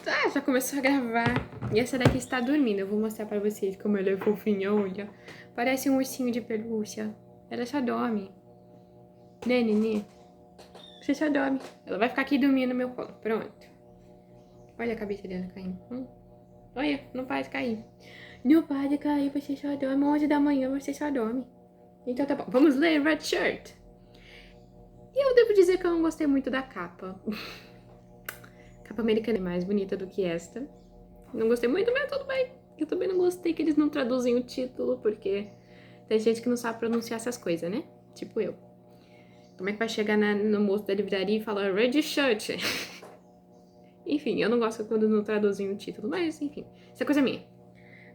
Ah, já começou a gravar. E essa daqui está dormindo. Eu vou mostrar pra vocês como ela é fofinha, olha. Parece um ursinho de pelúcia. Ela só dorme. Né, Nenê? Você só dorme. Ela vai ficar aqui dormindo no meu colo. Pronto. Olha a cabeça dela caindo. Olha, não para de cair. Não para de cair, você só dorme. 11 da manhã você só dorme. Então tá bom. Vamos ler Red Shirt. E eu devo dizer que eu não gostei muito da capa. A capa americana é mais bonita do que esta. Não gostei muito, mas tudo bem. Eu também não gostei que eles não traduzem o título, porque tem gente que não sabe pronunciar essas coisas, né? Tipo eu. Como é que vai chegar no moço da livraria e falar Red Shirt? Enfim, eu não gosto quando não traduzem o título, mas enfim, isso é coisa minha.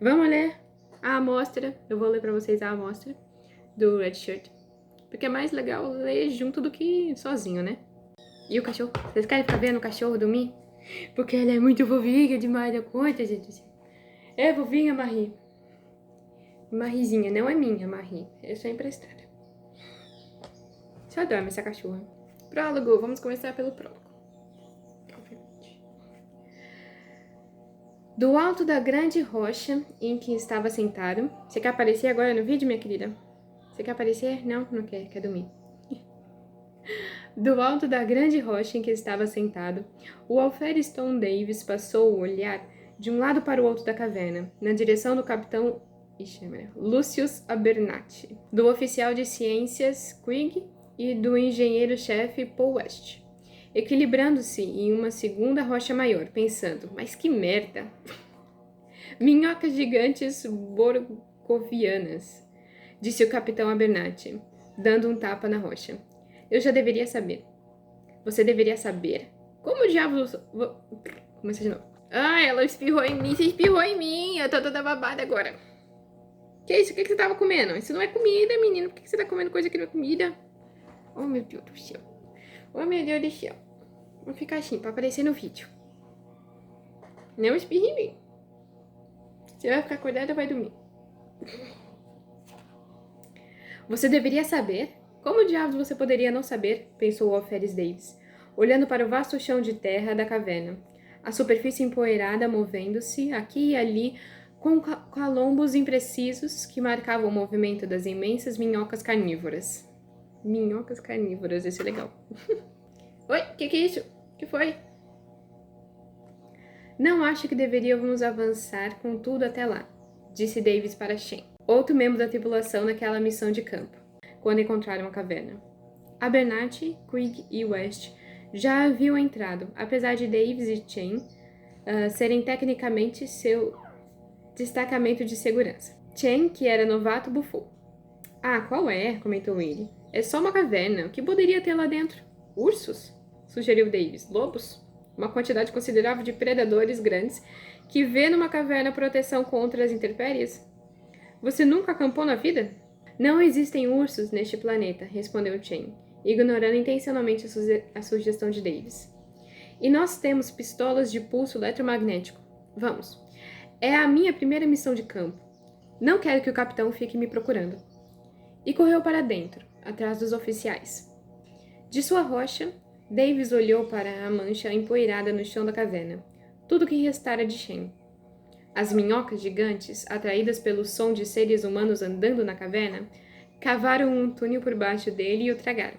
Vamos ler a amostra. Eu vou ler pra vocês a amostra do Red Shirt. Porque é mais legal ler junto do que sozinho, né? E o cachorro? Vocês querem ficar vendo o cachorro dormir? Porque ela é muito fofinha demais da conta, gente. É fofinha, Marie. Marrizinha, não é minha, Marie. É só emprestada. Só dorme essa cachorra. Prólogo, vamos começar pelo prólogo. Do alto da grande rocha em que estava sentado... Você quer aparecer agora no vídeo, minha querida? Você quer aparecer? Não, não quer, quer dormir. Do alto da grande rocha em que estava sentado, o alferes Tom Davis passou o olhar de um lado para o outro da caverna, na direção do capitão Lucius Abernathy, do oficial de ciências Quigg e do engenheiro-chefe Paul West, equilibrando-se em uma segunda rocha maior, pensando, mas que merda! Minhocas gigantes borgovianas, disse o capitão Abernathy, dando um tapa na rocha. Eu já deveria saber. Você deveria saber? Como diabos... Começa de novo. Ah, ela espirrou em mim. Você espirrou em mim. Eu tô toda babada agora. Que isso? O que você tava comendo? Isso não é comida, menino. Por que você tá comendo coisa que não é comida? Oh, meu Deus do céu. Oh, meu Deus do céu. Vou ficar assim, pra aparecer no vídeo. Não espirre em mim. Você vai ficar acordada ou vai dormir? Você deveria saber? Como diabos você poderia não saber? Pensou o Alferes Davis, olhando para o vasto chão de terra da caverna. A superfície empoeirada movendo-se aqui e ali com calombos imprecisos que marcavam o movimento das imensas minhocas carnívoras. Minhocas carnívoras, esse é legal. Oi, que é isso? Que foi? Não acho que deveríamos avançar com tudo até lá, disse Davis para Shen, outro membro da tripulação naquela missão de campo, quando encontraram a caverna. Abernathy, Quigg e West já haviam entrado, apesar de Davis e Chen serem tecnicamente seu destacamento de segurança. Chen, que era novato, bufou. Ah, qual é? Comentou ele. É só uma caverna. O que poderia ter lá dentro? Ursos? Sugeriu Davis. Lobos? Uma quantidade considerável de predadores grandes que vê numa caverna proteção contra as intempéries? Você nunca acampou na vida? Não existem ursos neste planeta, respondeu Chen, ignorando intencionalmente a sugestão de Davis. E nós temos pistolas de pulso eletromagnético. Vamos. É a minha primeira missão de campo. Não quero que o capitão fique me procurando. E correu para dentro, atrás dos oficiais. De sua rocha, Davis olhou para a mancha empoeirada no chão da caverna. Tudo que restara de Shen. As minhocas gigantes, atraídas pelo som de seres humanos andando na caverna, cavaram um túnel por baixo dele e o tragaram,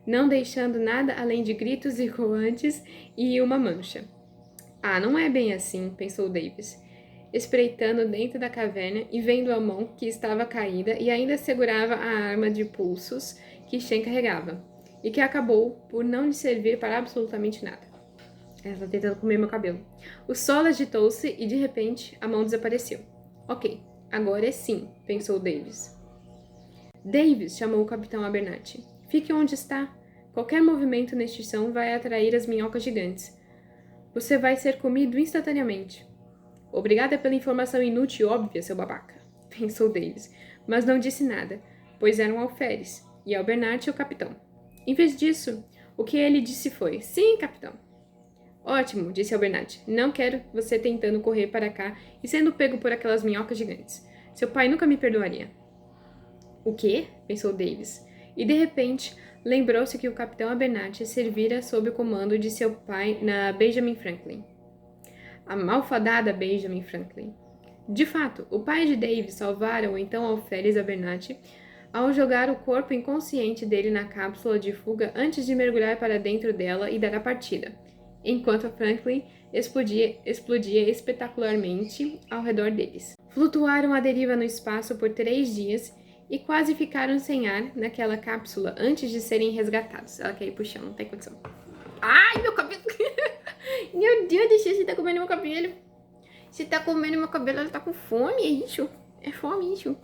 não deixando nada além de gritos ecoantes e uma mancha. Ah, não é bem assim, pensou Davis, espreitando dentro da caverna e vendo a mão que estava caída e ainda segurava a arma de pulsos que Shen carregava, e que acabou por não lhe servir para absolutamente nada. Ela está tentando comer meu cabelo. O solo agitou-se e, de repente, a mão desapareceu. Ok, agora é sim, pensou Davis. Davis, chamou o capitão Abernathy. Fique onde está. Qualquer movimento neste chão vai atrair as minhocas gigantes. Você vai ser comido instantaneamente. Obrigada pela informação inútil e óbvia, seu babaca, pensou Davis, mas não disse nada, pois eram alferes, e Abernathy o capitão. Em vez disso, o que ele disse foi, sim, capitão. Ótimo, disse Abernathy. Não quero você tentando correr para cá e sendo pego por aquelas minhocas gigantes. Seu pai nunca me perdoaria. O quê? Pensou Davis. E de repente, lembrou-se que o capitão Abernathy servira sob o comando de seu pai na Benjamin Franklin. A malfadada Benjamin Franklin. De fato, o pai de Dave salvara o então alferes Abernathy ao jogar o corpo inconsciente dele na cápsula de fuga antes de mergulhar para dentro dela e dar a partida, enquanto a Franklin explodia espetacularmente ao redor deles. Flutuaram à deriva no espaço por 3 dias e quase ficaram sem ar naquela cápsula antes de serem resgatados. Ela quer ir pro chão, não tem condição. Ai, meu cabelo! Meu Deus do céu, você tá comendo meu cabelo. Você tá comendo meu cabelo, ela tá com fome, é isso? É fome, isso?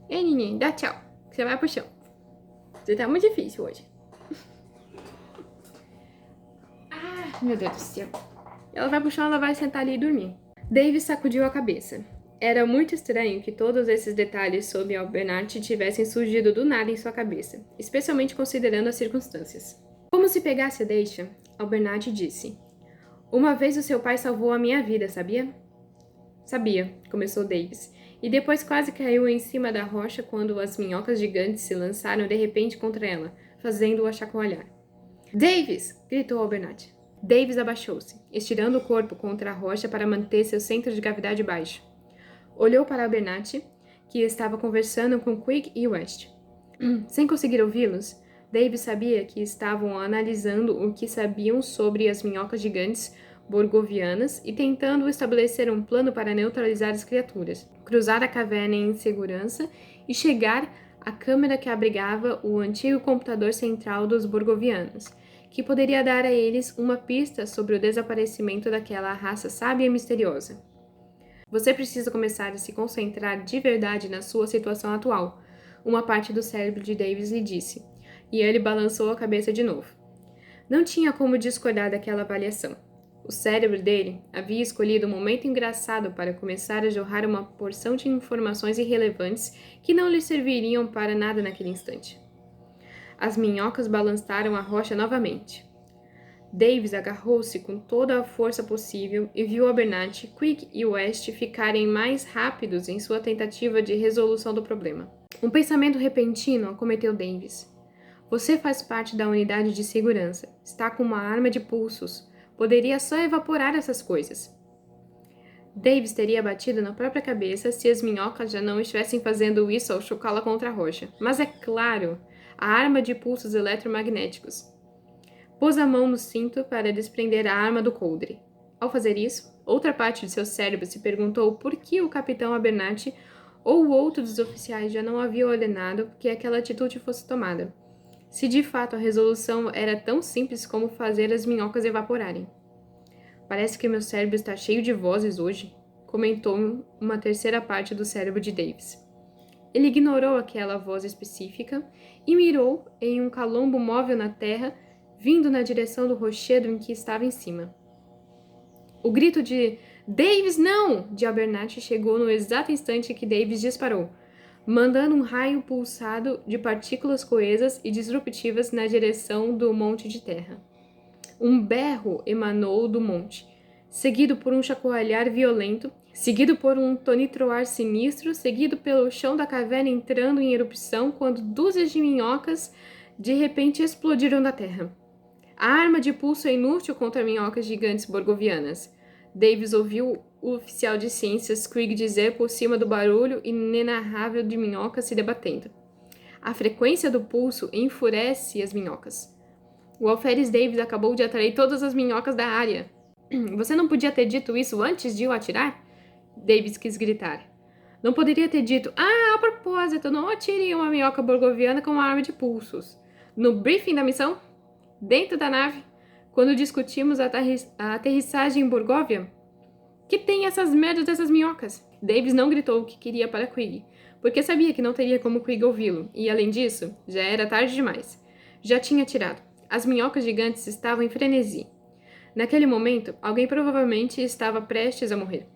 Ei, neném, dá tchau. Você vai pro chão. Você tá muito difícil hoje. Ah, meu Deus do céu. Ela vai pro chão, ela vai sentar ali e dormir. Dave sacudiu a cabeça. Era muito estranho que todos esses detalhes sobre Abernathy tivessem surgido do nada em sua cabeça, especialmente considerando as circunstâncias. Como se pegasse a deixa, Abernathy disse: "Uma vez o seu pai salvou a minha vida, sabia?" "Sabia", começou Davis, e depois quase caiu em cima da rocha quando as minhocas gigantes se lançaram de repente contra ela, fazendo-a chacoalhar. "Davis!" gritou Abernathy. Davis abaixou-se, estirando o corpo contra a rocha para manter seu centro de gravidade baixo. Olhou para Abernathy, que estava conversando com Quigg e West. Sem conseguir ouvi-los, Davis sabia que estavam analisando o que sabiam sobre as minhocas gigantes borgovianas e tentando estabelecer um plano para neutralizar as criaturas, cruzar a caverna em segurança e chegar à câmara que abrigava o antigo computador central dos borgovianos, que poderia dar a eles uma pista sobre o desaparecimento daquela raça sábia e misteriosa. Você precisa começar a se concentrar de verdade na sua situação atual, uma parte do cérebro de Davis lhe disse, e ele balançou a cabeça de novo. Não tinha como discordar daquela avaliação. O cérebro dele havia escolhido um momento engraçado para começar a jorrar uma porção de informações irrelevantes que não lhe serviriam para nada naquele instante. As minhocas balançaram a rocha novamente. Davis agarrou-se com toda a força possível e viu Abernathy, Quigg e West ficarem mais rápidos em sua tentativa de resolução do problema. Um pensamento repentino acometeu Davis. Você faz parte da unidade de segurança. Está com uma arma de pulsos. Poderia só evaporar essas coisas. Davis teria batido na própria cabeça se as minhocas já não estivessem fazendo isso ao chocá-la contra a rocha. Mas é claro, a arma de pulsos eletromagnéticos. Pôs a mão no cinto para desprender a arma do coldre. Ao fazer isso, outra parte de seu cérebro se perguntou por que o capitão Abernathy ou outro dos oficiais já não havia ordenado que aquela atitude fosse tomada. Se de fato a resolução era tão simples como fazer as minhocas evaporarem. Parece que meu cérebro está cheio de vozes hoje, comentou uma terceira parte do cérebro de Davis. Ele ignorou aquela voz específica e mirou em um calombo móvel na terra, vindo na direção do rochedo em que estava em cima. O grito de "Davis, não!" de Abernathy chegou no exato instante que Davis disparou, mandando um raio pulsado de partículas coesas e disruptivas na direção do monte de terra. Um berro emanou do monte, seguido por um chacoalhar violento, seguido por um tonitroar sinistro, seguido pelo chão da caverna entrando em erupção quando dúzias de minhocas de repente explodiram da terra. A arma de pulso é inútil contra minhocas gigantes borgovianas. Davis ouviu o oficial de ciências Quigg dizer por cima do barulho inenarrável de minhocas se debatendo. A frequência do pulso enfurece as minhocas. O alferes Davis acabou de atrair todas as minhocas da área. Você não podia ter dito isso antes de o atirar? Davis quis gritar. Não poderia ter dito, a propósito, não atire uma minhoca borgoviana com uma arma de pulsos. No briefing da missão? Dentro da nave? Quando discutimos a aterrissagem em Borgóvia? Que tem essas merdas dessas minhocas? Davis não gritou o que queria para Quigg, porque sabia que não teria como Quigg ouvi-lo, e além disso, já era tarde demais. Já tinha atirado. As minhocas gigantes estavam em frenesi. Naquele momento, alguém provavelmente estava prestes a morrer.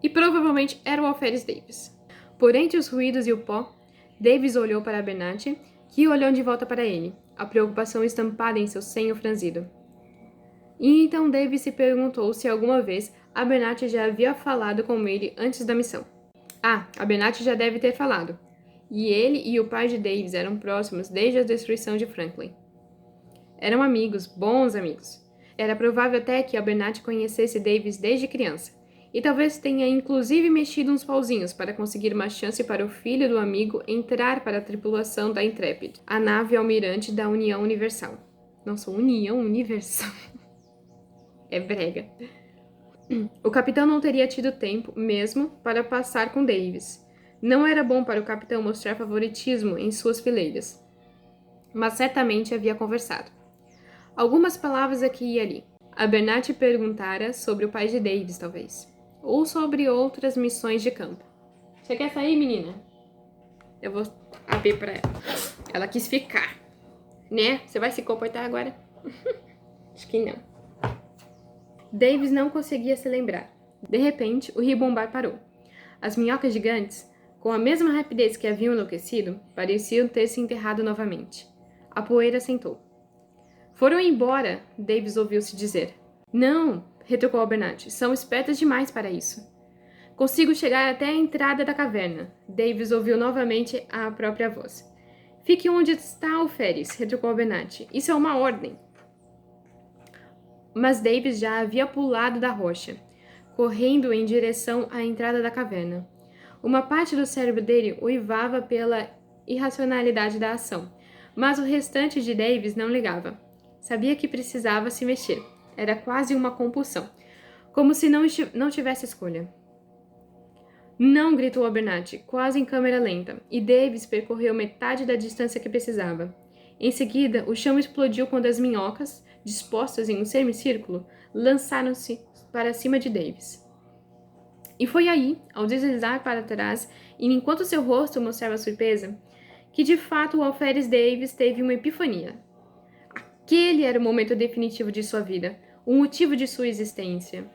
E provavelmente era o alferes Davis. Por entre os ruídos e o pó, Davis olhou para Abernathy, que olhou de volta para ele, a preocupação estampada em seu senho franzido. E então Davis se perguntou se alguma vez Abernathy já havia falado com ele antes da missão. Abernathy já deve ter falado. E ele e o pai de Davis eram próximos desde a destruição de Franklin. Eram amigos, bons amigos. Era provável até que Abernathy conhecesse Davis desde criança, e talvez tenha inclusive mexido uns pauzinhos para conseguir uma chance para o filho do amigo entrar para a tripulação da Intrepid, a nave almirante da União Universal. Nossa, União Universal. É brega. O capitão não teria tido tempo, mesmo, para passar com Davis. Não era bom para o capitão mostrar favoritismo em suas fileiras, mas certamente havia conversado. Algumas palavras aqui e ali. Abernathy perguntara sobre o pai de Davis, talvez. Ou sobre outras missões de campo. Você quer sair, menina? Eu vou abrir pra ela. Ela quis ficar. Né? Você vai se comportar agora? Acho que não. Davis não conseguia se lembrar. De repente, o ribombar parou. As minhocas gigantes, com a mesma rapidez que haviam enlouquecido, pareciam ter se enterrado novamente. A poeira sentou. Foram embora, Davis ouviu-se dizer. Não, retrucou Abernathy, são espertas demais para isso. Consigo chegar até a entrada da caverna. Davis ouviu novamente a própria voz. Fique onde está, Alferes, retrucou Abernathy. Isso é uma ordem. Mas Davis já havia pulado da rocha, correndo em direção à entrada da caverna. Uma parte do cérebro dele uivava pela irracionalidade da ação, mas o restante de Davis não ligava. Sabia que precisava se mexer. Era quase uma compulsão, como se não tivesse escolha. Não, gritou Abernathy, quase em câmera lenta, e Davis percorreu metade da distância que precisava. Em seguida, o chão explodiu quando as minhocas, dispostas em um semicírculo, lançaram-se para cima de Davis. E foi aí, ao deslizar para trás, e enquanto seu rosto mostrava surpresa, que de fato o Alferes Davis teve uma epifania. Aquele era o momento definitivo de sua vida, o motivo de sua existência.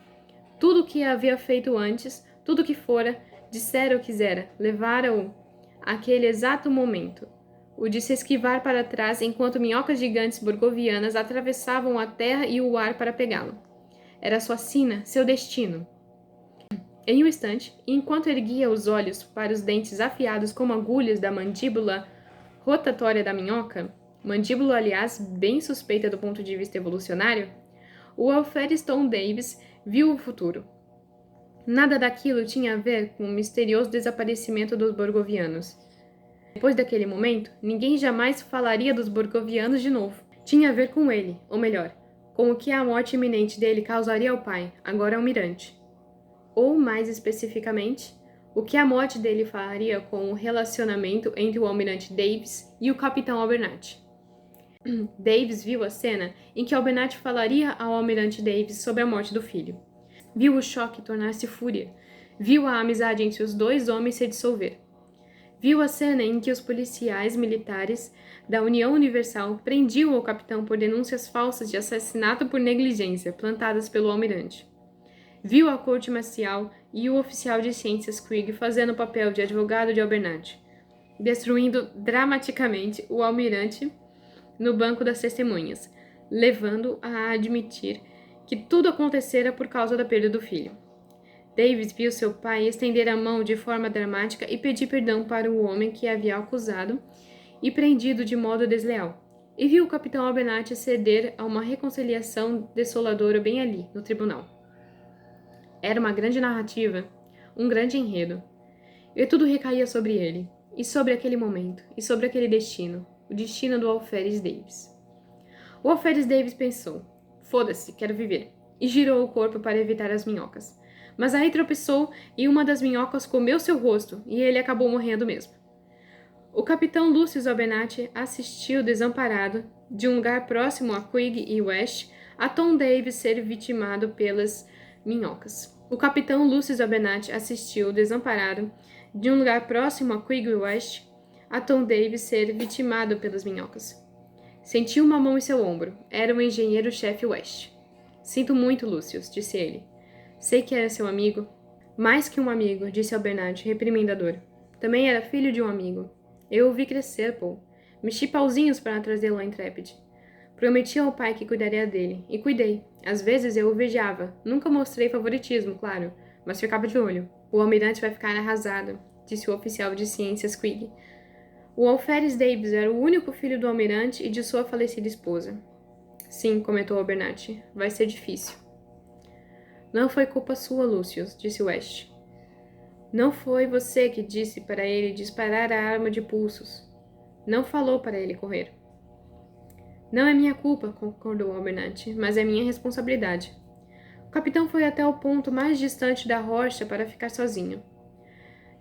Tudo o que havia feito antes, tudo o que fora, dissera ou quisera, levara-o àquele exato momento, o de se esquivar para trás enquanto minhocas gigantes borgovianas atravessavam a terra e o ar para pegá-lo. Era sua sina, seu destino. Em um instante, enquanto erguia os olhos para os dentes afiados como agulhas da mandíbula rotatória da minhoca, mandíbula, aliás, bem suspeita do ponto de vista evolucionário, o Alferes Tom Davis viu o futuro. Nada daquilo tinha a ver com o misterioso desaparecimento dos borgovianos. Depois daquele momento, ninguém jamais falaria dos borgovianos de novo. Tinha a ver com ele, ou melhor, com o que a morte iminente dele causaria ao pai, agora almirante. Ou, mais especificamente, o que a morte dele faria com o relacionamento entre o almirante Davis e o capitão Abernathy. Davis viu a cena em que Abernathy falaria ao almirante Davis sobre a morte do filho. Viu o choque tornar-se fúria. Viu a amizade entre os dois homens se dissolver. Viu a cena em que os policiais militares da União Universal prendiam o capitão por denúncias falsas de assassinato por negligência plantadas pelo almirante. Viu a corte marcial e o oficial de ciências Quigg fazendo o papel de advogado de Abernathy, destruindo dramaticamente o almirante no banco das testemunhas, levando-o a admitir que tudo acontecera por causa da perda do filho. Davis viu seu pai estender a mão de forma dramática e pedir perdão para o homem que havia acusado e prendido de modo desleal. E viu o capitão Abernathy ceder a uma reconciliação desoladora bem ali, no tribunal. Era uma grande narrativa, um grande enredo. E tudo recaía sobre ele, e sobre aquele momento, e sobre aquele destino, o destino do Alferes Davis. O Alferes Davis pensou, foda-se, quero viver, e girou o corpo para evitar as minhocas. Mas aí tropeçou e uma das minhocas comeu seu rosto, e ele acabou morrendo mesmo. O capitão Lucius Abernathy assistiu desamparado, de um lugar próximo a Quigg e West, a Tom Davis ser vitimado pelas minhocas. O capitão Lucius Abernathy assistiu desamparado, de um lugar próximo a Quigg e West, a Tom Davis ser vitimado pelas minhocas. Sentiu uma mão em seu ombro. Era o engenheiro-chefe West. Sinto muito, Lucius, disse ele. Sei que era seu amigo. Mais que um amigo, disse Abernathy, reprimindo a dor. Também era filho de um amigo. Eu o vi crescer, Paul. Mexi pauzinhos para trazê-lo à Intrepid. Prometi ao pai que cuidaria dele, e cuidei. Às vezes eu o vigiava. Nunca mostrei favoritismo, claro, mas ficava de olho. O almirante vai ficar arrasado, disse o oficial de ciências Quigg. O Alferes Davis era o único filho do almirante e de sua falecida esposa. Sim, comentou Albernati. Vai ser difícil. Não foi culpa sua, Lucius, disse West. Não foi você que disse para ele disparar a arma de pulsos. Não falou para ele correr. Não é minha culpa, concordou Albernati, mas é minha responsabilidade. O capitão foi até o ponto mais distante da rocha para ficar sozinho.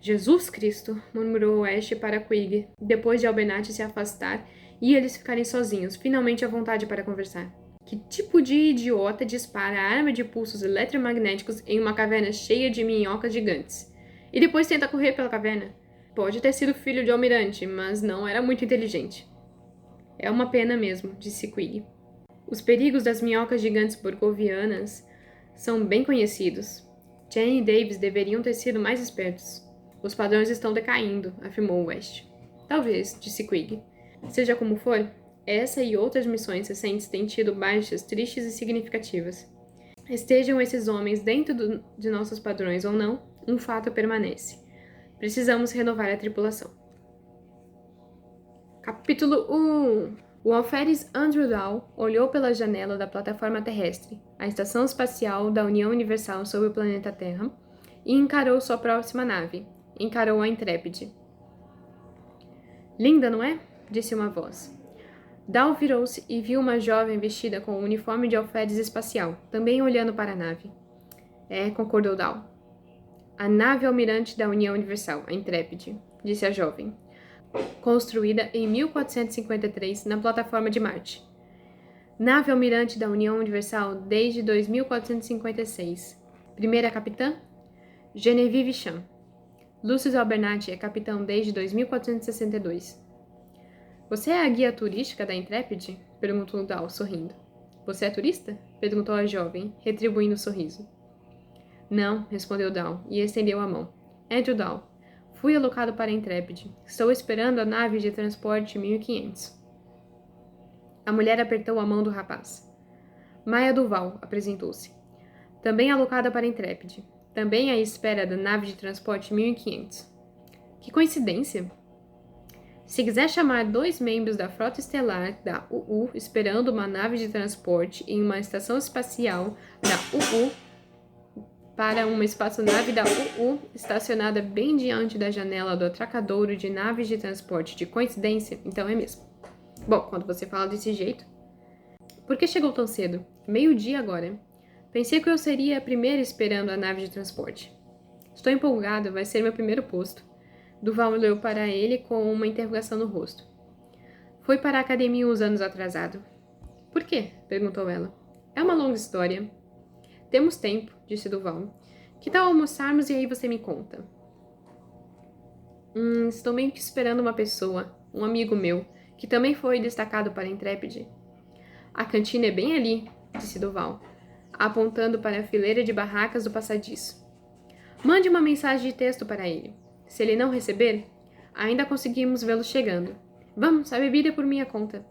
Jesus Cristo, murmurou West para Quig, depois de Albernati se afastar e eles ficarem sozinhos, finalmente à vontade para conversar. Que tipo de idiota dispara a arma de pulsos eletromagnéticos em uma caverna cheia de minhocas gigantes? E depois tenta correr pela caverna? Pode ter sido filho de almirante, mas não era muito inteligente. É uma pena mesmo, disse Quig. Os perigos das minhocas gigantes borgovianas são bem conhecidos. Jane e Davis deveriam ter sido mais espertos. Os padrões estão decaindo, afirmou West. Talvez, disse Quig. Seja como for, essa e outras missões recentes têm tido baixas tristes e significativas. Estejam esses homens dentro de nossos padrões ou não, um fato permanece. Precisamos renovar a tripulação. Capítulo 1. O alferes Andrew Dahl olhou pela janela da plataforma terrestre, a estação espacial da União Universal sobre o planeta Terra, e encarou sua próxima nave. Encarou a Intrépide. Linda, não é? Disse uma voz. Dahl virou-se e viu uma jovem vestida com o uniforme de alferes espacial, também olhando para a nave. É, concordou Dahl. A nave almirante da União Universal, a Intrépide, disse a jovem. Construída em 1453 na plataforma de Marte. Nave almirante da União Universal desde 2456. Primeira capitã? Genevieve Chan. Lucius Albernati é capitão desde 2462. Você é a guia turística da Intrépide? Perguntou Dahl, sorrindo. Você é turista? Perguntou a jovem, retribuindo o sorriso. Não, respondeu Dahl, e estendeu a mão. Andrew Dahl. Fui alocado para a Intrépide. Estou esperando a nave de transporte 1500. A mulher apertou a mão do rapaz. Maya Duval, apresentou-se. Também alocada para a Intrépide. Também à espera da nave de transporte 1500. Que coincidência! Se quiser chamar 2 membros da frota estelar da UU esperando uma nave de transporte em uma estação espacial da UU para uma espaçonave da UU estacionada bem diante da janela do atracadouro de naves de transporte de coincidência, então é mesmo. Bom, quando você fala desse jeito... Por que chegou tão cedo? 12:00 agora. Pensei que eu seria a primeira esperando a nave de transporte. Estou empolgado, vai ser meu primeiro posto. Duval olhou para ele com uma interrogação no rosto. Foi para a academia uns anos atrasado. Por quê? Perguntou ela. É uma longa história. Temos tempo, disse Duval. Que tal almoçarmos e aí você me conta? Estou meio que esperando uma pessoa, um amigo meu, que também foi destacado para a Intrépide. A cantina é bem ali, disse Duval, apontando para a fileira de barracas do passadiço. Mande uma mensagem de texto para ele. Se ele não receber, ainda conseguimos vê-lo chegando. Vamos, a bebida é por minha conta.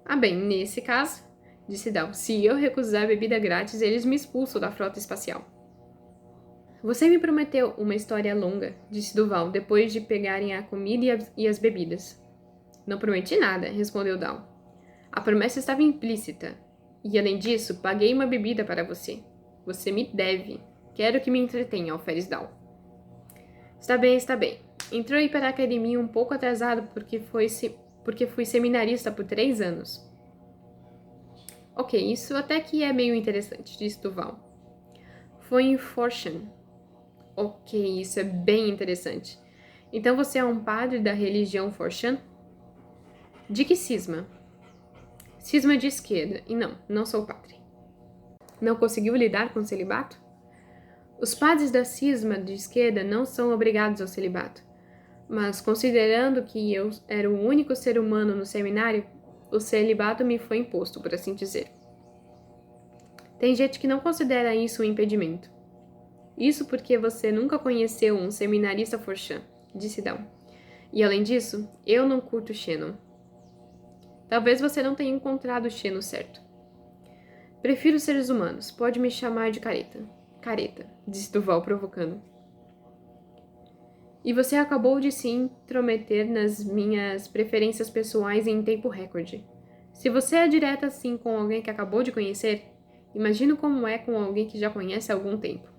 Ah bem, nesse caso, disse Dahl, se eu recusar bebida grátis, eles me expulsam da frota espacial. Você me prometeu uma história longa, disse Duval, depois de pegarem a comida e as bebidas. Não prometi nada, respondeu Dahl. A promessa estava implícita. E, além disso, paguei uma bebida para você. Você me deve. Quero que me entretenha, alferes Dahl. Está bem, está bem. Entrou aí para a academia um pouco atrasado porque fui seminarista por 3 anos. Ok, isso até que é meio interessante, disse Duval. Foi em Forshan. Ok, isso é bem interessante. Então você é um padre da religião Forshan? De que cisma? Cisma de esquerda. E não sou padre. Não conseguiu lidar com o celibato? Os padres da cisma de esquerda não são obrigados ao celibato. Mas, considerando que eu era o único ser humano no seminário, o celibato me foi imposto, por assim dizer. Tem gente que não considera isso um impedimento. Isso porque você nunca conheceu um seminarista Forshan, disse Dahl. E, além disso, eu não curto Shannon. Talvez você não tenha encontrado o Shannon certo. Prefiro seres humanos. Pode me chamar de careta. Careta, disse Duval, provocando. E você acabou de se intrometer nas minhas preferências pessoais em tempo recorde. Se você é direta assim com alguém que acabou de conhecer, imagino como é com alguém que já conhece há algum tempo.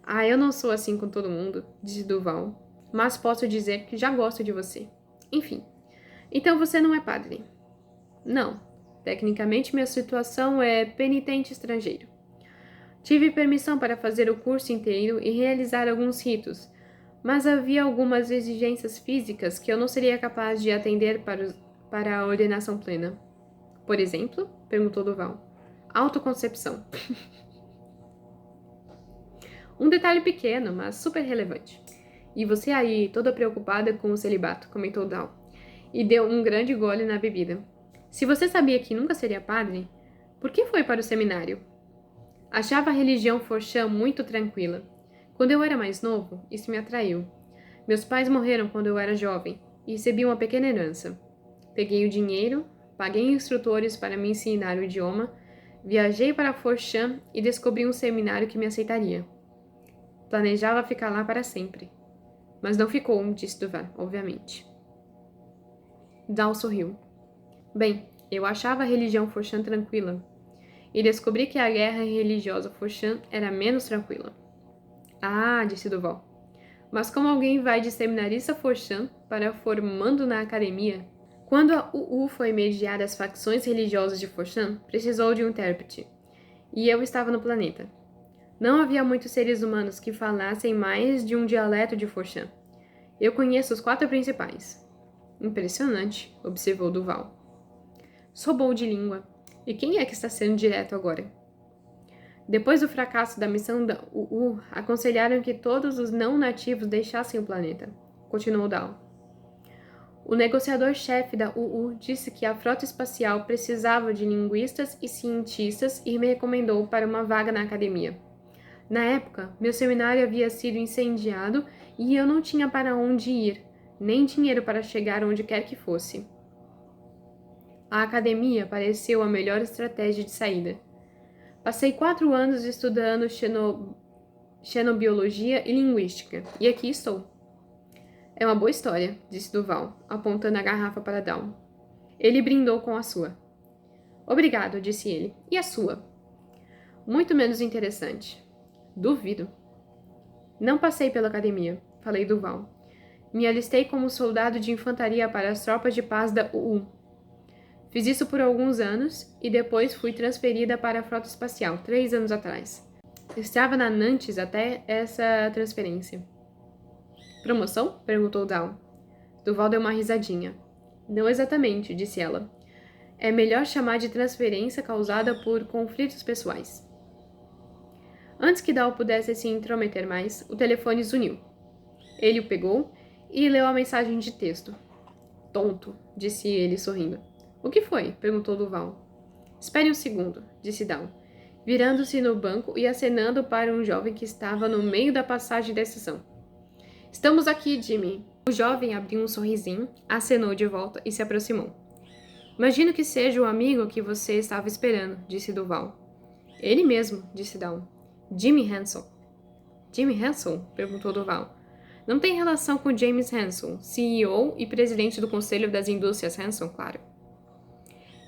Ah, eu não sou assim com todo mundo, disse Duval, mas posso dizer que já gosto de você. Enfim, então você não é padre? Não. Tecnicamente, minha situação é penitente estrangeiro. Tive permissão para fazer o curso inteiro e realizar alguns ritos, mas havia algumas exigências físicas que eu não seria capaz de atender para a ordenação plena. Por exemplo? Perguntou Duval. Autoconcepção. Um detalhe pequeno, mas super relevante. E você aí, toda preocupada com o celibato, comentou Dal, e deu um grande gole na bebida. Se você sabia que nunca seria padre, por que foi para o seminário? Achava a religião Forchã muito tranquila. Quando eu era mais novo, isso me atraiu. Meus pais morreram quando eu era jovem e recebi uma pequena herança. Peguei o dinheiro, paguei instrutores para me ensinar o idioma, viajei para Forchã e descobri um seminário que me aceitaria. Planejava ficar lá para sempre. Mas não ficou, disse Duval, obviamente. Dal sorriu. Bem, eu achava a religião Forchã tranquila. E descobri que a guerra religiosa Forchã era menos tranquila. Ah, disse Duval. Mas como alguém vai de seminarista Forchã para formando na academia? Quando a UU foi mediar as facções religiosas de Forchã, precisou de um intérprete. E eu estava no planeta. Não havia muitos seres humanos que falassem mais de um dialeto de Forchã. Eu conheço os 4 principais. Impressionante, observou Duval. Sou bom de língua. E quem é que está sendo direto agora? Depois do fracasso da missão da UU, aconselharam que todos os não nativos deixassem o planeta. Continuou Dal. O negociador-chefe da UU disse que a frota espacial precisava de linguistas e cientistas e me recomendou para uma vaga na academia. Na época, meu seminário havia sido incendiado e eu não tinha para onde ir, nem dinheiro para chegar onde quer que fosse. A academia pareceu a melhor estratégia de saída. Passei 4 anos estudando xenobiologia e linguística, e aqui estou. É uma boa história, disse Duval, apontando a garrafa para Dal. Ele brindou com a sua. Obrigado, disse ele. E a sua? Muito menos interessante. Duvido. Não passei pela academia, falei Duval. Me alistei como soldado de infantaria para as tropas de paz da UU. Fiz isso por alguns anos e depois fui transferida para a frota espacial, 3 anos atrás. Estava na Nantes até essa transferência. Promoção? Perguntou Dal. Duval deu uma risadinha. Não exatamente, disse ela. É melhor chamar de transferência causada por conflitos pessoais. Antes que Dal pudesse se intrometer mais, o telefone zuniu. Ele o pegou e leu a mensagem de texto. Tonto, disse ele, sorrindo. O que foi? Perguntou Duval. Espere um segundo, disse Dal, virando-se no banco e acenando para um jovem que estava no meio da passagem da estação. Estamos aqui, Jimmy. O jovem abriu um sorrisinho, acenou de volta e se aproximou. Imagino que seja o amigo que você estava esperando, disse Duval. Ele mesmo, disse Dal. Jimmy Hanson. Jimmy Hanson? Perguntou Duval. Não tem relação com James Hanson, CEO e presidente do Conselho das Indústrias Hanson, claro.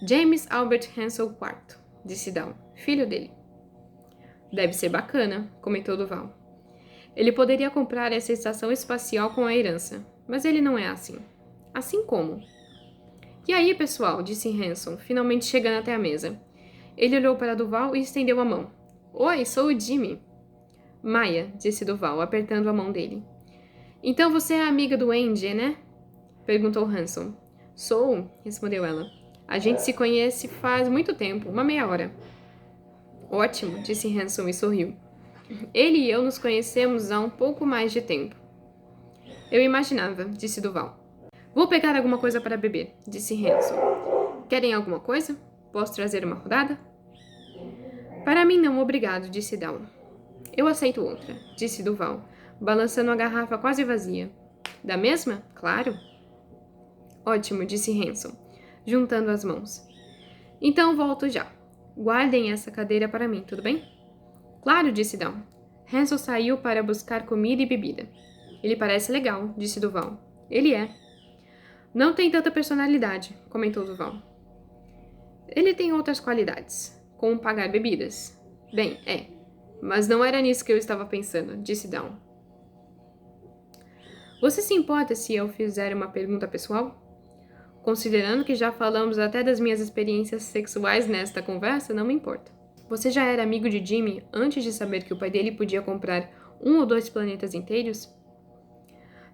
James Albert Hanson IV, disse Dal, filho dele. Deve ser bacana, comentou Duval. Ele poderia comprar essa estação espacial com a herança, mas ele não é assim. Assim como? E aí, pessoal, disse Hanson, finalmente chegando até a mesa. Ele olhou para Duval e estendeu a mão. Oi, sou o Jimmy. Maia, disse Duval, apertando a mão dele. Então você é amiga do Andy, né? Perguntou Hanson. Sou, respondeu ela. A gente se conhece faz muito tempo, uma meia hora. Ótimo, disse Hanson e sorriu. Ele e eu nos conhecemos há um pouco mais de tempo. Eu imaginava, disse Duval. Vou pegar alguma coisa para beber, disse Hanson. Querem alguma coisa? Posso trazer uma rodada? Para mim não, obrigado, disse Dal. Eu aceito outra, disse Duval, balançando a garrafa quase vazia. Da mesma? Claro. Ótimo, disse Hanson, juntando as mãos. Então volto já. Guardem essa cadeira para mim, tudo bem? Claro, disse Dal. Hanson saiu para buscar comida e bebida. Ele parece legal, disse Duval. Ele é. Não tem tanta personalidade, comentou Duval. Ele tem outras qualidades, como pagar bebidas. Bem, mas não era nisso que eu estava pensando, disse Dawn. Você se importa se eu fizer uma pergunta pessoal? Considerando que já falamos até das minhas experiências sexuais nesta conversa, não me importa. Você já era amigo de Jimmy antes de saber que o pai dele podia comprar 1 ou 2 planetas inteiros?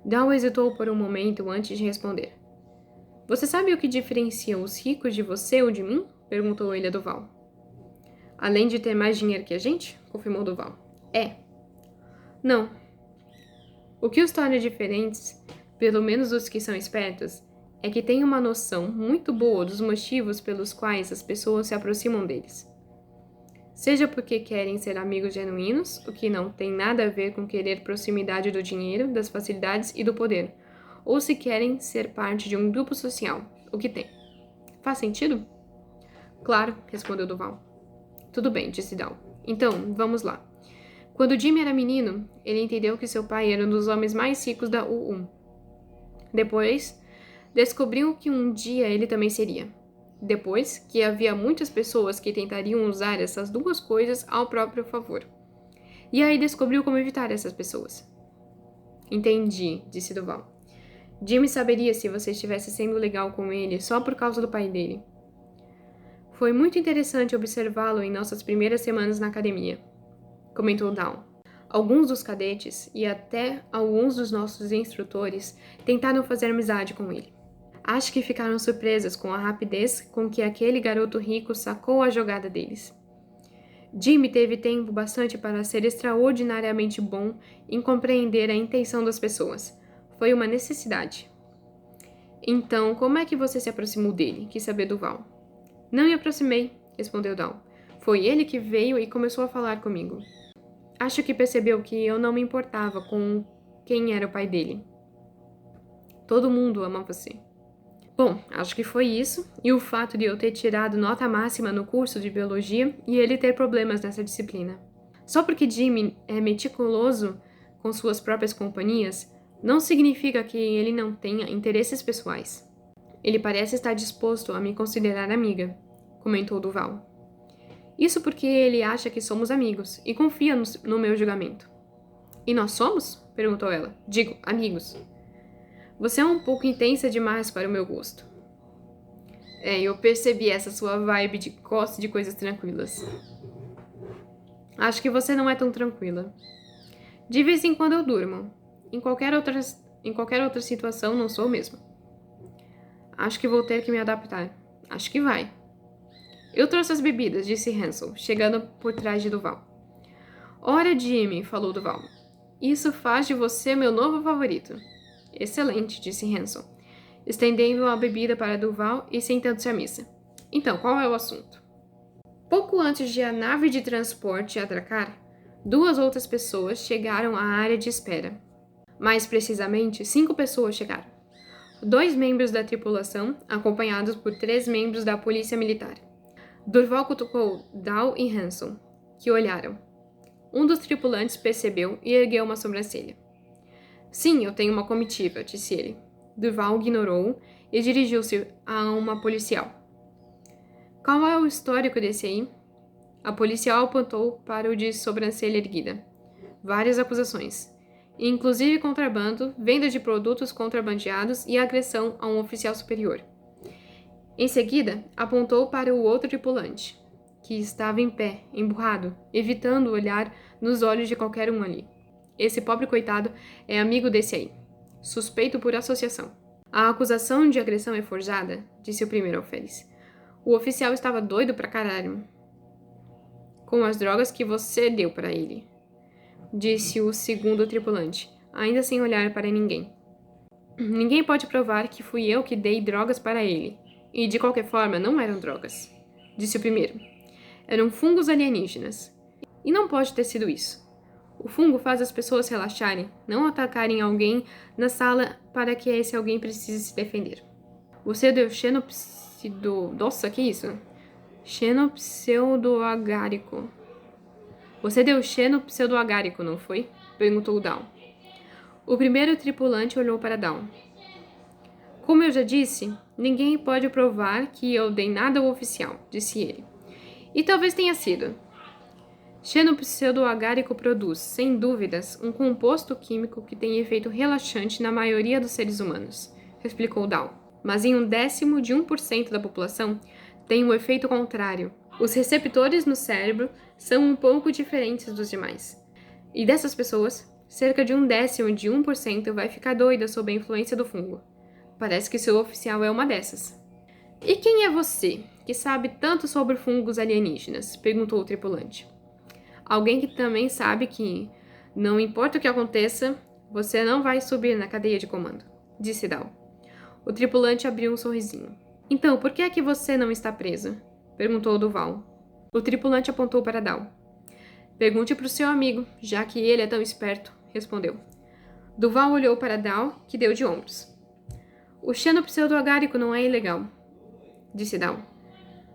Dawn hesitou por um momento antes de responder. Você sabe o que diferencia os ricos de você ou de mim? Perguntou ele a Duval. Além de ter mais dinheiro que a gente? Confirmou Duval. Não. O que os torna diferentes, pelo menos os que são espertos, é que têm uma noção muito boa dos motivos pelos quais as pessoas se aproximam deles. Seja porque querem ser amigos genuínos, o que não tem nada a ver com querer proximidade do dinheiro, das facilidades e do poder, ou se querem ser parte de um grupo social, o que tem. Faz sentido? Claro, respondeu Duval. Tudo bem, disse Dawn. Então, vamos lá. Quando Jimmy era menino, ele entendeu que seu pai era um dos homens mais ricos da U1. Depois, descobriu que um dia ele também seria. Depois, que havia muitas pessoas que tentariam usar essas duas coisas ao próprio favor. E aí descobriu como evitar essas pessoas. Entendi, disse Duval. Jimmy saberia se você estivesse sendo legal com ele só por causa do pai dele. Foi muito interessante observá-lo em nossas primeiras semanas na academia, comentou Dawn. Alguns dos cadetes e até alguns dos nossos instrutores tentaram fazer amizade com ele. Acho que ficaram surpresas com a rapidez com que aquele garoto rico sacou a jogada deles. Jimmy teve tempo bastante para ser extraordinariamente bom em compreender a intenção das pessoas. Foi uma necessidade. Então, como é que você se aproximou dele? Quis saber Duval. Não me aproximei, respondeu Dawn. Foi ele que veio e começou a falar comigo. Acho que percebeu que eu não me importava com quem era o pai dele. Todo mundo ama você. Bom, acho que foi isso, e o fato de eu ter tirado nota máxima no curso de biologia e ele ter problemas nessa disciplina. Só porque Jimmy é meticuloso com suas próprias companhias, não significa que ele não tenha interesses pessoais. Ele parece estar disposto a me considerar amiga, comentou Duval. Isso porque ele acha que somos amigos e confia no meu julgamento. E nós somos? Perguntou ela. Digo, amigos. Você é um pouco intensa demais para o meu gosto. Eu percebi essa sua vibe de gosto de coisas tranquilas. Acho que você não é tão tranquila. De vez em quando eu durmo. Em qualquer outra situação não sou mesmo. Acho que vou ter que me adaptar. Acho que vai. Eu trouxe as bebidas, disse Hansel, chegando por trás de Duval. Ora, Jimmy, falou Duval. Isso faz de você meu novo favorito. Excelente, disse Hansel, estendendo a bebida para Duval e sentando-se à mesa. Então, qual é o assunto? Pouco antes de a nave de transporte atracar, 2 outras pessoas chegaram à área de espera. Mais precisamente, 5 pessoas chegaram. 2 membros da tripulação, acompanhados por 3 membros da polícia militar. Duval cutucou Dawn e Hansel, que olharam. Um dos tripulantes percebeu e ergueu uma sobrancelha. Sim, eu tenho uma comitiva, disse ele. Duval ignorou e dirigiu-se a uma policial. Qual é o histórico desse aí? A policial apontou para o de sobrancelha erguida. Várias acusações, inclusive contrabando, venda de produtos contrabandeados e agressão a um oficial superior. Em seguida, apontou para o outro tripulante, que estava em pé, emburrado, evitando olhar nos olhos de qualquer um ali. Esse pobre coitado é amigo desse aí. Suspeito por associação. A acusação de agressão é forjada, disse o primeiro alferes. O oficial estava doido pra caralho. Com as drogas que você deu para ele, disse o segundo tripulante, ainda sem olhar para ninguém. Ninguém pode provar que fui eu que dei drogas para ele. E, de qualquer forma, não eram drogas, disse o primeiro. Eram fungos alienígenas. E não pode ter sido isso. O fungo faz as pessoas relaxarem, não atacarem alguém na sala para que esse alguém precise se defender. Você deu xenopsido... Nossa, que isso? Xenopseudoagárico. Você deu xenopseudoagárico, não foi? Perguntou Dawn. O primeiro tripulante olhou para Dawn. Como eu já disse, ninguém pode provar que eu dei nada ao oficial, disse ele. E talvez tenha sido. Xenopseudoagárico produz, sem dúvidas, um composto químico que tem efeito relaxante na maioria dos seres humanos, explicou Dow. Mas em 1/10% da população tem um efeito contrário. Os receptores no cérebro são um pouco diferentes dos demais. E dessas pessoas, cerca de 1/10% vai ficar doida sob a influência do fungo. Parece que seu oficial é uma dessas. E quem é você, que sabe tanto sobre fungos alienígenas? Perguntou o tripulante. Alguém que também sabe que, não importa o que aconteça, você não vai subir na cadeia de comando, disse Dow. O tripulante abriu um sorrisinho. Então, por que é que você não está preso? Perguntou Duval. O tripulante apontou para Dow. Pergunte para o seu amigo, já que ele é tão esperto, respondeu. Duval olhou para Dow, que deu de ombros. O xenopseudoagárico não é ilegal, disse Dow.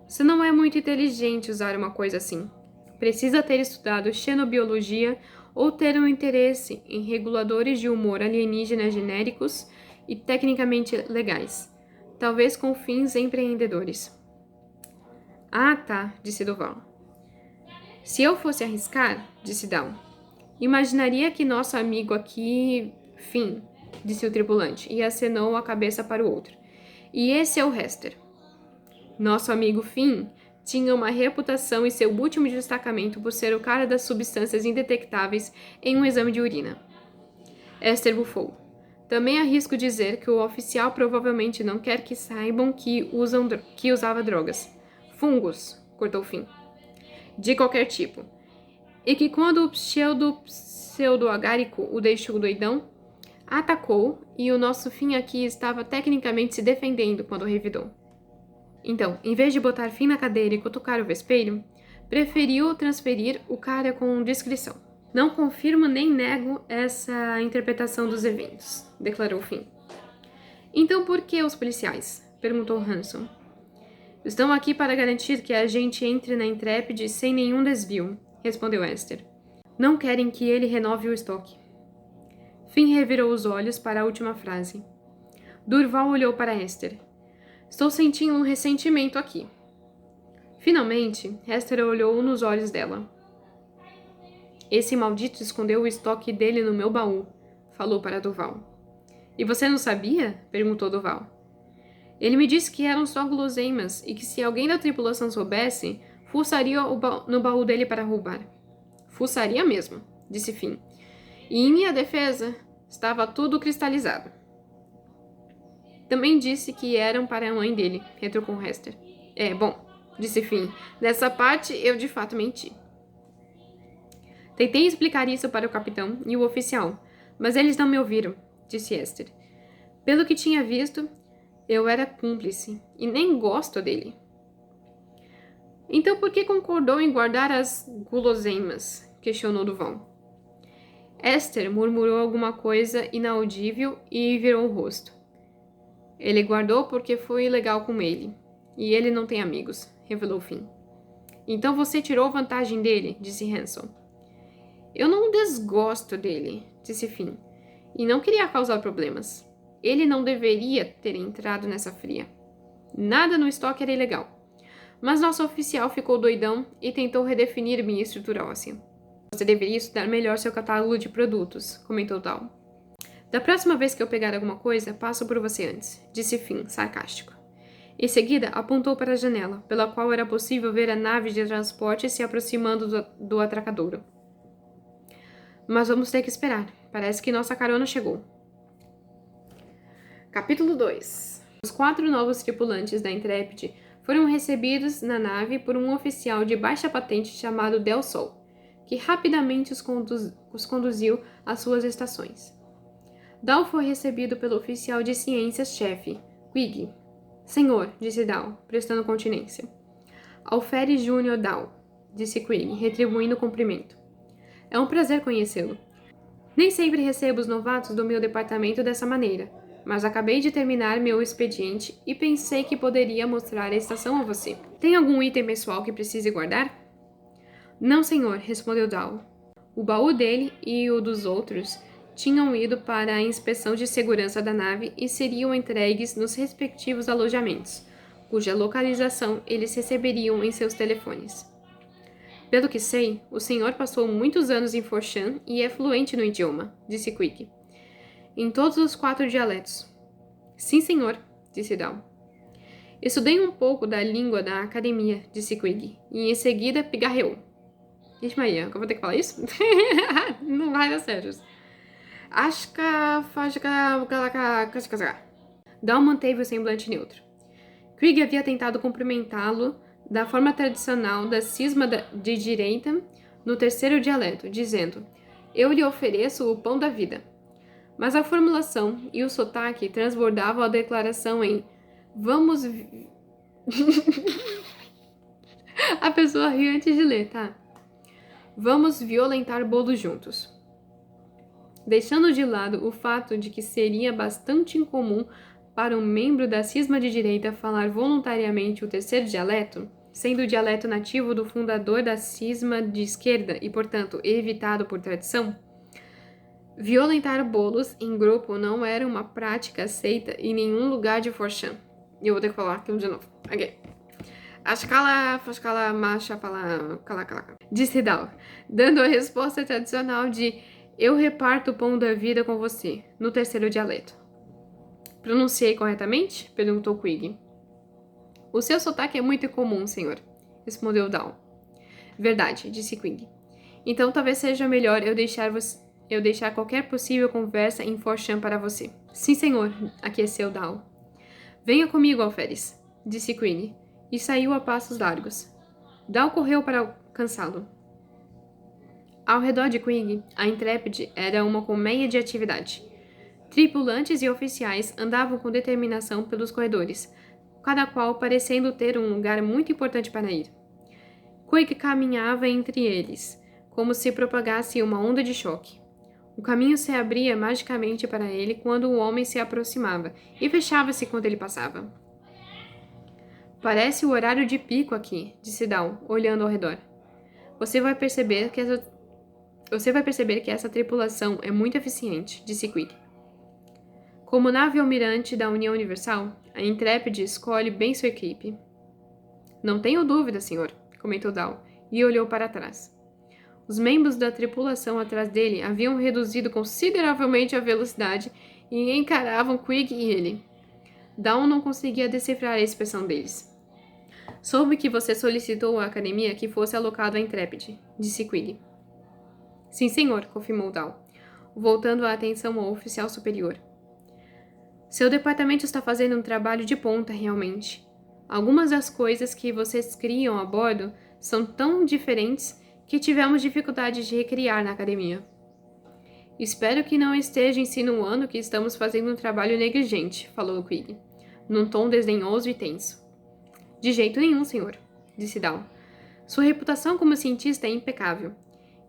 Você não é muito inteligente usar uma coisa assim. Precisa ter estudado xenobiologia ou ter um interesse em reguladores de humor alienígenas genéricos e tecnicamente legais, talvez com fins empreendedores. Ah, tá, disse Duval. Se eu fosse arriscar, disse Dow, imaginaria que nosso amigo aqui... Fim, disse o tripulante, e acenou a cabeça para o outro. E esse é o Hester. Nosso amigo Finn tinha uma reputação em seu último destacamento por ser o cara das substâncias indetectáveis em um exame de urina. Hester bufou. Também arrisco dizer que o oficial provavelmente não quer que saibam que usava drogas. Fungos, cortou Finn. De qualquer tipo. E que quando o pseudoagárico o deixou doidão, atacou e o nosso Finn aqui estava tecnicamente se defendendo quando revidou. Então, em vez de botar fim na cadeira e cutucar o vespeiro, preferiu transferir o cara com discrição. Não confirmo nem nego essa interpretação dos eventos, declarou Finn. Então por que os policiais? Perguntou Hanson. Estão aqui para garantir que a gente entre na Intrépide sem nenhum desvio, respondeu Hester. Não querem que ele renove o estoque. Finn revirou os olhos para a última frase. Durval olhou para Hester. Estou sentindo um ressentimento aqui. Finalmente, Hester olhou nos olhos dela. Esse maldito escondeu o estoque dele no meu baú, falou para Duval. E você não sabia? Perguntou Duval. Ele me disse que eram só guloseimas e que se alguém da tripulação soubesse, fuçaria no baú dele para roubar. Fuçaria mesmo, disse Finn. E em minha defesa, estava tudo cristalizado. Também disse que eram para a mãe dele, retrucou Hester. Bom, disse Finn. Dessa parte, eu de fato menti. Tentei explicar isso para o capitão e o oficial, mas eles não me ouviram, disse Hester. Pelo que tinha visto, eu era cúmplice e nem gosto dele. Então por que concordou em guardar as guloseimas? Questionou Duval. Hester murmurou alguma coisa inaudível e virou o rosto. Ele guardou porque foi legal com ele. E ele não tem amigos, revelou Finn. Então você tirou vantagem dele, disse Hanson. Eu não desgosto dele, disse Finn. E não queria causar problemas. Ele não deveria ter entrado nessa fria. Nada no estoque era ilegal. Mas nosso oficial ficou doidão e tentou redefinir minha estrutura óssea. Você deveria estudar melhor seu catálogo de produtos, comentou Dow. Da próxima vez que eu pegar alguma coisa, passo por você antes, disse Finn, sarcástico. Em seguida, apontou para a janela, pela qual era possível ver a nave de transporte se aproximando do atracadouro. Mas vamos ter que esperar. Parece que nossa carona chegou. Capítulo 2. Os 4 novos tripulantes da Intrépide foram recebidos na nave por um oficial de baixa patente chamado Del Sol, que rapidamente os conduziu às suas estações. Dow foi recebido pelo oficial de ciências-chefe, Quigg. Senhor, disse Dow, prestando continência. Alferes Júnior Dow, disse Quigg, retribuindo o cumprimento. É um prazer conhecê-lo. Nem sempre recebo os novatos do meu departamento dessa maneira, mas acabei de terminar meu expediente e pensei que poderia mostrar a estação a você. Tem algum item pessoal que precise guardar? Não, senhor, respondeu Dow. O baú dele e o dos outros tinham ido para a inspeção de segurança da nave e seriam entregues nos respectivos alojamentos, cuja localização eles receberiam em seus telefones. Pelo que sei, o senhor passou muitos anos em Forshan e é fluente no idioma, disse Quig. Em todos os 4 dialetos. Sim, senhor, disse Dal. Estudei um pouco da língua da academia, disse Quig, e em seguida pigarreou. Ixi, Maria, eu vou ter que falar isso? Não vai dar certo. Dal manteve o semblante neutro. Quig havia tentado cumprimentá-lo da forma tradicional da cisma de direita no 3º dialeto, dizendo: eu lhe ofereço o pão da vida. Mas a formulação e o sotaque transbordavam a declaração em vamos... A pessoa riu antes de ler, tá? Vamos violentar bolos juntos. Deixando de lado o fato de que seria bastante incomum para um membro da cisma de direita falar voluntariamente o 3º dialeto, sendo o dialeto nativo do fundador da cisma de esquerda e, portanto, evitado por tradição, violentar bolos em grupo não era uma prática aceita em nenhum lugar de Forshan. Eu vou ter que falar aquilo de novo. Ok. Ascala, macha, fala, cala. Disse Dal, dando a resposta tradicional de eu reparto o pão da vida com você, no 3º dialeto. Pronunciei corretamente? Perguntou Quig. O seu sotaque é muito comum, senhor, respondeu Dal. Verdade, disse Quig. Então talvez seja melhor eu deixar qualquer possível conversa em Forshan para você. Sim, senhor, aqueceu Dal. Venha comigo, alferes, disse Quig, e saiu a passos largos. Dal correu para alcançá-lo. Ao redor de Quig, a Intrépide era uma colmeia de atividade. Tripulantes e oficiais andavam com determinação pelos corredores, cada qual parecendo ter um lugar muito importante para ir. Quig caminhava entre eles, como se propagasse uma onda de choque. O caminho se abria magicamente para ele quando o homem se aproximava e fechava-se quando ele passava. Parece o horário de pico aqui, disse Dal, olhando ao redor. Você vai perceber que essa tripulação é muito eficiente, disse Quig. Como nave almirante da União Universal, a Intrépide escolhe bem sua equipe. Não tenho dúvida, senhor, comentou Dal, e olhou para trás. Os membros da tripulação atrás dele haviam reduzido consideravelmente a velocidade e encaravam Quig e ele. Dal não conseguia decifrar a expressão deles. Soube que você solicitou à academia que fosse alocado à Intrépide, disse Quig. Sim, senhor, confirmou Dal, voltando a atenção ao oficial superior. Seu departamento está fazendo um trabalho de ponta, realmente. Algumas das coisas que vocês criam a bordo são tão diferentes que tivemos dificuldade de recriar na academia. Espero que não esteja insinuando que estamos fazendo um trabalho negligente, falou Quig, num tom desdenhoso e tenso. De jeito nenhum, senhor, disse Dal. Sua reputação como cientista é impecável.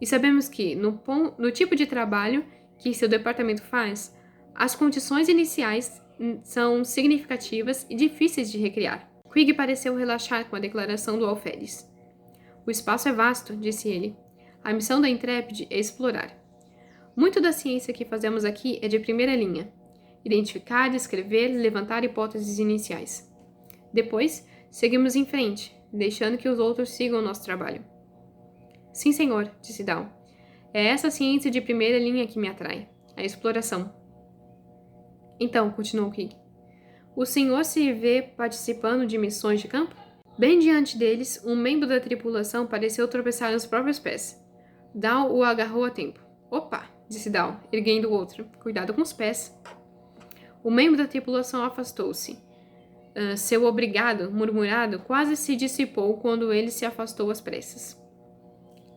E sabemos que, no tipo de trabalho que seu departamento faz, as condições iniciais são significativas e difíceis de recriar. Quig pareceu relaxar com a declaração do alferes. O espaço é vasto, disse ele. A missão da Intrépide é explorar. Muito da ciência que fazemos aqui é de primeira linha. Identificar, descrever, levantar hipóteses iniciais. Depois, seguimos em frente, deixando que os outros sigam o nosso trabalho. Sim, senhor, disse Dal. É essa ciência de primeira linha que me atrai, a exploração. Então, continuou Quig, o senhor se vê participando de missões de campo? Bem diante deles, um membro da tripulação pareceu tropeçar nos próprios pés. Dal o agarrou a tempo. Opa, disse Dal, erguendo o outro. Cuidado com os pés. O membro da tripulação afastou-se. Seu obrigado, murmurado, quase se dissipou quando ele se afastou às pressas.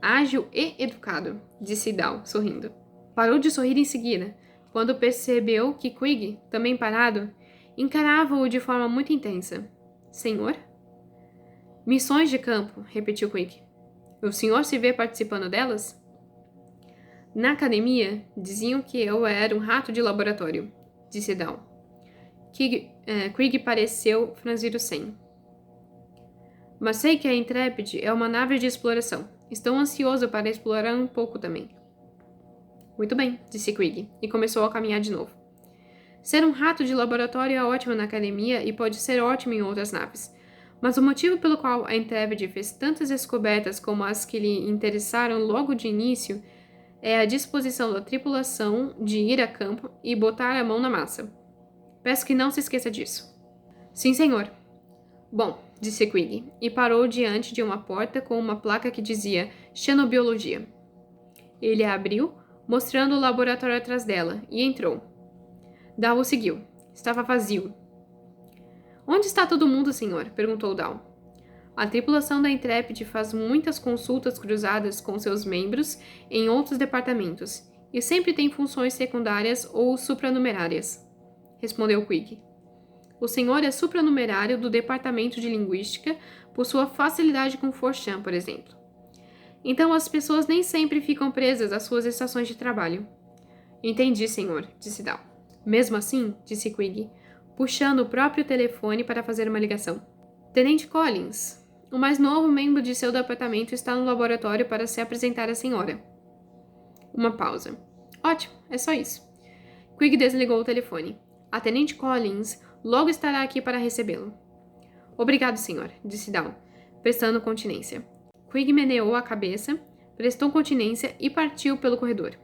Ágil e educado, disse Dal, sorrindo. Parou de sorrir em seguida, quando percebeu que Quig, também parado, encarava-o de forma muito intensa. Senhor? Missões de campo, repetiu Quig. O senhor se vê participando delas? Na academia, diziam que eu era um rato de laboratório, disse Dal. Quig pareceu franzir o senho. Mas sei que a Intrépide é uma nave de exploração. Estou ansioso para explorar um pouco também. Muito bem, disse Quig, e começou a caminhar de novo. Ser um rato de laboratório é ótimo na academia e pode ser ótimo em outras naves. Mas o motivo pelo qual a Intrepid fez tantas descobertas como as que lhe interessaram logo de início é a disposição da tripulação de ir a campo e botar a mão na massa. Peço que não se esqueça disso. Sim, senhor. Bom, disse Quig, e parou diante de uma porta com uma placa que dizia Xenobiologia. Ele a abriu, mostrando o laboratório atrás dela, e entrou. Dal o seguiu. Estava vazio. Onde está todo mundo, senhor? Perguntou Dal. A tripulação da Intrepid faz muitas consultas cruzadas com seus membros em outros departamentos e sempre tem funções secundárias ou supranumerárias, respondeu Quig. O senhor é supranumerário do departamento de linguística por sua facilidade com Fortran, por exemplo. Então as pessoas nem sempre ficam presas às suas estações de trabalho. Entendi, senhor, disse Dal. Mesmo assim, disse Quig, puxando o próprio telefone para fazer uma ligação. Tenente Collins, o mais novo membro de seu departamento está no laboratório para se apresentar à senhora. Uma pausa. Ótimo, é só isso. Quig desligou o telefone. A Tenente Collins logo estará aqui para recebê-lo. Obrigado, senhor, disse Dal, prestando continência. Quig meneou a cabeça, prestou continência e partiu pelo corredor.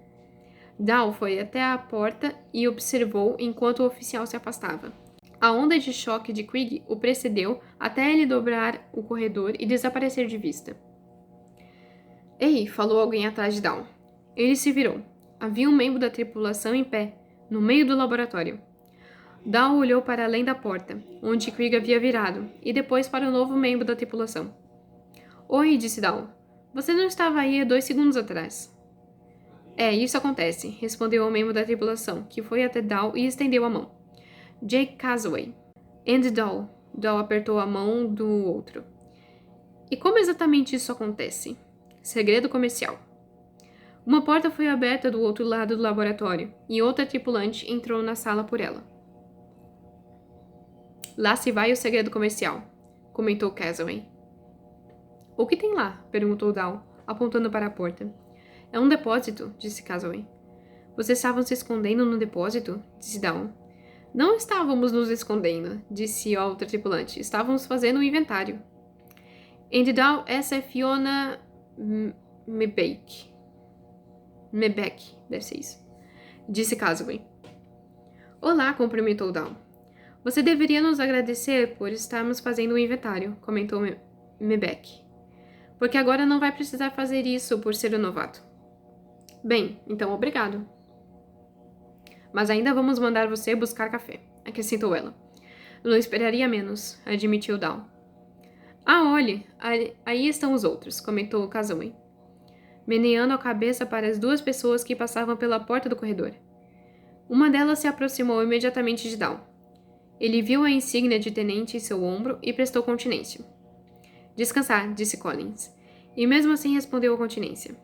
Dal foi até a porta e observou enquanto o oficial se afastava. A onda de choque de Quig o precedeu até ele dobrar o corredor e desaparecer de vista. Ei, falou alguém atrás de Dal. Ele se virou. Havia um membro da tripulação em pé, no meio do laboratório. Dal olhou para além da porta, onde Quig havia virado, e depois para o novo membro da tripulação. Oi, disse Dal. Você não estava aí há 2 segundos atrás. É, isso acontece, respondeu o membro da tripulação, que foi até Dal e estendeu a mão. Jake Casaway. And Dal. Dal apertou a mão do outro. E como exatamente isso acontece? Segredo comercial. Uma porta foi aberta do outro lado do laboratório e outra tripulante entrou na sala por ela. Lá se vai o segredo comercial, comentou Casaway. O que tem lá? Perguntou Dal, apontando para a porta. É um depósito, disse Casaway. Vocês estavam se escondendo no depósito? Disse Dal. Não estávamos nos escondendo, disse a outra tripulante. Estávamos fazendo um inventário. Dal, essa é Fiona Mebeck. Mebeck, deve ser isso. Disse Casaway. Olá, cumprimentou Dal. Você deveria nos agradecer por estarmos fazendo um inventário, comentou Mebeck. Porque agora não vai precisar fazer isso por ser um novato. Bem, então obrigado. Mas ainda vamos mandar você buscar café, acrescentou ela. Não esperaria menos, admitiu Dal. Ah, olhe, aí estão os outros, comentou Casaway, meneando a cabeça para as 2 pessoas que passavam pela porta do corredor. Uma delas se aproximou imediatamente de Dal. Ele viu a insígnia de tenente em seu ombro e prestou continência. Descansar, disse Collins, e mesmo assim respondeu a continência.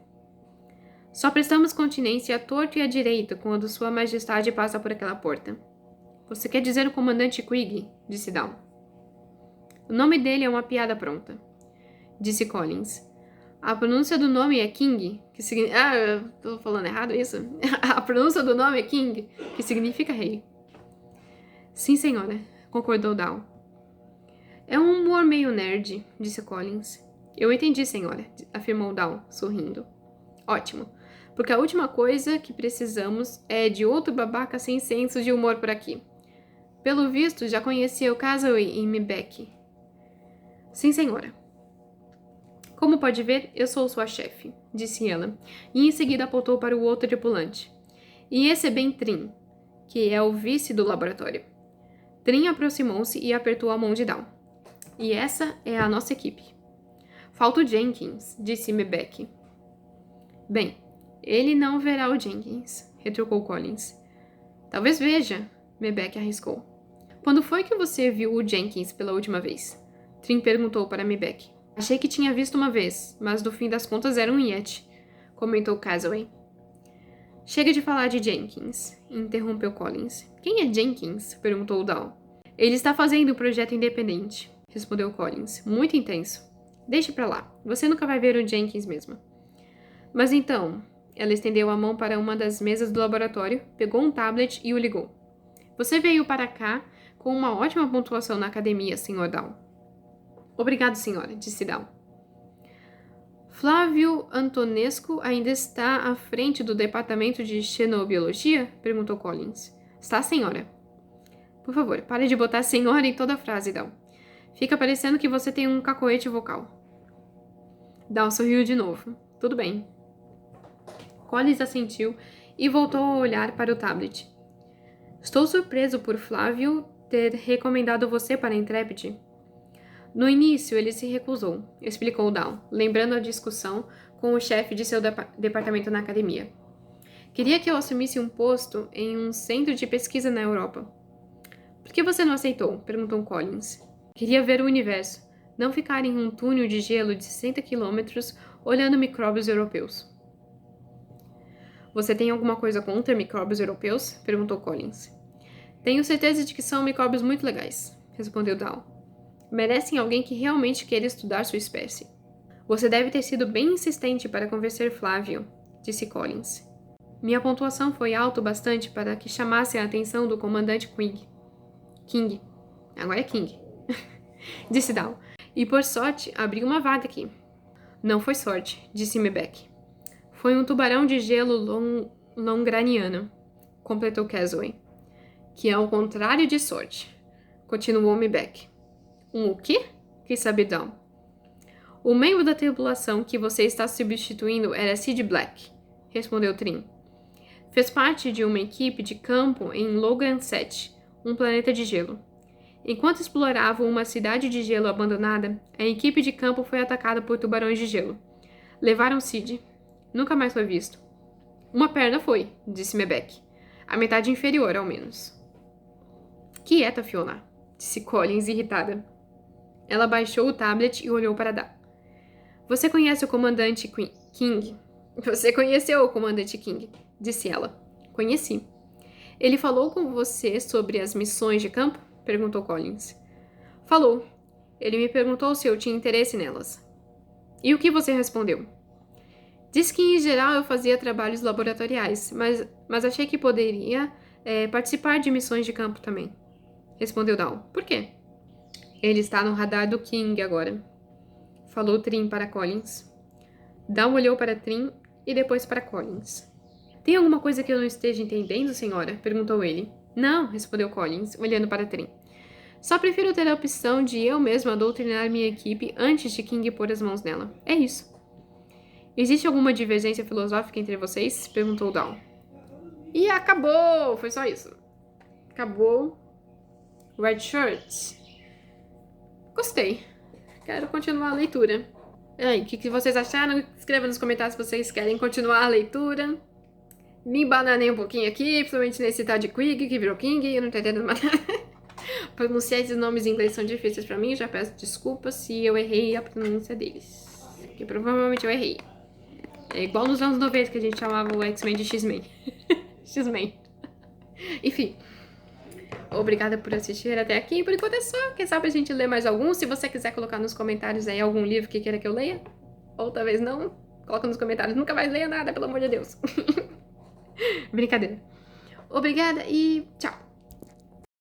Só prestamos continência à torto e à direito quando Sua Majestade passa por aquela porta. Você quer dizer o comandante Quig? Disse Dal. O nome dele é uma piada pronta, disse Collins. A pronúncia do nome é King, que significa... Ah, eu tô falando errado isso? A pronúncia do nome é King, que significa rei. Sim, senhora, concordou Dal. É um humor meio nerd, disse Collins. Eu entendi, senhora, afirmou Dal, sorrindo. Ótimo, porque a última coisa que precisamos é de outro babaca sem senso de humor por aqui. Pelo visto, já conhecia o Casaway e Mebeck. Sim, senhora. Como pode ver, eu sou sua chefe, disse ela, e em seguida apontou para o outro tripulante. E esse é Ben Trim, que é o vice do laboratório. Trim aproximou-se e apertou a mão de Dal. E essa é a nossa equipe. Falta o Jenkins, disse Mebeck. Bem, ele não verá o Jenkins, retrucou Collins. Talvez veja, Mebeck arriscou. Quando foi que você viu o Jenkins pela última vez? Trim perguntou para Mebeck. Achei que tinha visto uma vez, mas no fim das contas era um Yeti, comentou Casaway. Chega de falar de Jenkins, interrompeu Collins. Quem é Jenkins? Perguntou Dal. Ele está fazendo um projeto independente, respondeu Collins. Muito intenso. Deixe pra lá. Você nunca vai ver o Jenkins mesmo. Mas então, Ela estendeu a mão para uma das mesas do laboratório, pegou um tablet e o ligou. Você veio para cá com uma ótima pontuação na academia, Sr. Down. Obrigado, senhora, disse Down. Flávio Antonescu ainda está à frente do departamento de xenobiologia? Perguntou Collins. Está, senhora. Por favor, pare de botar senhora em toda a frase, Down. Fica parecendo que você tem um cacoete vocal. Down sorriu de novo. Tudo bem. Collins assentiu e voltou a olhar para o tablet. Estou surpreso por Flávio ter recomendado você para a Intrepid. No início, ele se recusou, explicou Down, lembrando a discussão com o chefe de seu departamento na academia. Queria que eu assumisse um posto em um centro de pesquisa na Europa. Por que você não aceitou? Perguntou Collins. Queria ver o universo, não ficar em um túnel de gelo de 60 quilômetros olhando micróbios europeus. Você tem alguma coisa contra micróbios europeus? Perguntou Collins. Tenho certeza de que são micróbios muito legais, respondeu Down. Merecem alguém que realmente queira estudar sua espécie. Você deve ter sido bem insistente para convencer Flávio, disse Collins. Minha pontuação foi alta o bastante para que chamasse a atenção do comandante King. Agora é King. Disse Down. E por sorte, abri uma vaga aqui. Não foi sorte, disse Mebeck. Foi um tubarão de gelo longraniano, completou Casway. Que é o contrário de sorte, continuou Mebeck. O quê? Quis saber Down. O membro da tripulação que você está substituindo era Sid Black, respondeu Trim. Fez parte de uma equipe de campo em Logran 7, um planeta de gelo. Enquanto exploravam uma cidade de gelo abandonada, a equipe de campo foi atacada por tubarões de gelo. Levaram Sid. Nunca mais foi visto. Uma perna foi, disse Mebeck. A metade inferior, ao menos. Quieta, Fiona, disse Collins, irritada. Ela baixou o tablet e olhou para Down. Você conhece o comandante King? Você conheceu o comandante King, disse ela. Conheci. Ele falou com você sobre as missões de campo? Perguntou Collins. Falou. Ele me perguntou se eu tinha interesse nelas. E o que você respondeu? Disse que, em geral, eu fazia trabalhos laboratoriais, mas achei que poderia participar de missões de campo também. Respondeu Down. Por quê? Ele está no radar do King agora. Falou Trim para Collins. Down olhou para Trim e depois para Collins. Tem alguma coisa que eu não esteja entendendo, senhora? Perguntou ele. Não, respondeu Collins, olhando para Trim. Só prefiro ter a opção de eu mesma doutrinar minha equipe antes de King pôr as mãos nela. É isso. Existe alguma divergência filosófica entre vocês? Perguntou Down. E acabou! Foi só isso. Acabou. Red Shirts. Gostei. Quero continuar a leitura. E aí, o que vocês acharam? Escreva nos comentários se vocês querem continuar a leitura. Me bananei um pouquinho aqui, principalmente nesse tal de Quig, que virou King, eu não tô entendendo mais. Pronunciar esses nomes em inglês são difíceis pra mim, já peço desculpas se eu errei a pronúncia deles. Que provavelmente eu errei. É igual nos anos 90 que a gente chamava o X-Men de X-Men. X-Men. Enfim. Obrigada por assistir até aqui. Por enquanto é só. Quem sabe a gente lê mais algum. Se você quiser colocar nos comentários aí algum livro que queira que eu leia. Ou talvez não. Coloca nos comentários. Nunca mais leia nada, pelo amor de Deus. Brincadeira. Obrigada e tchau.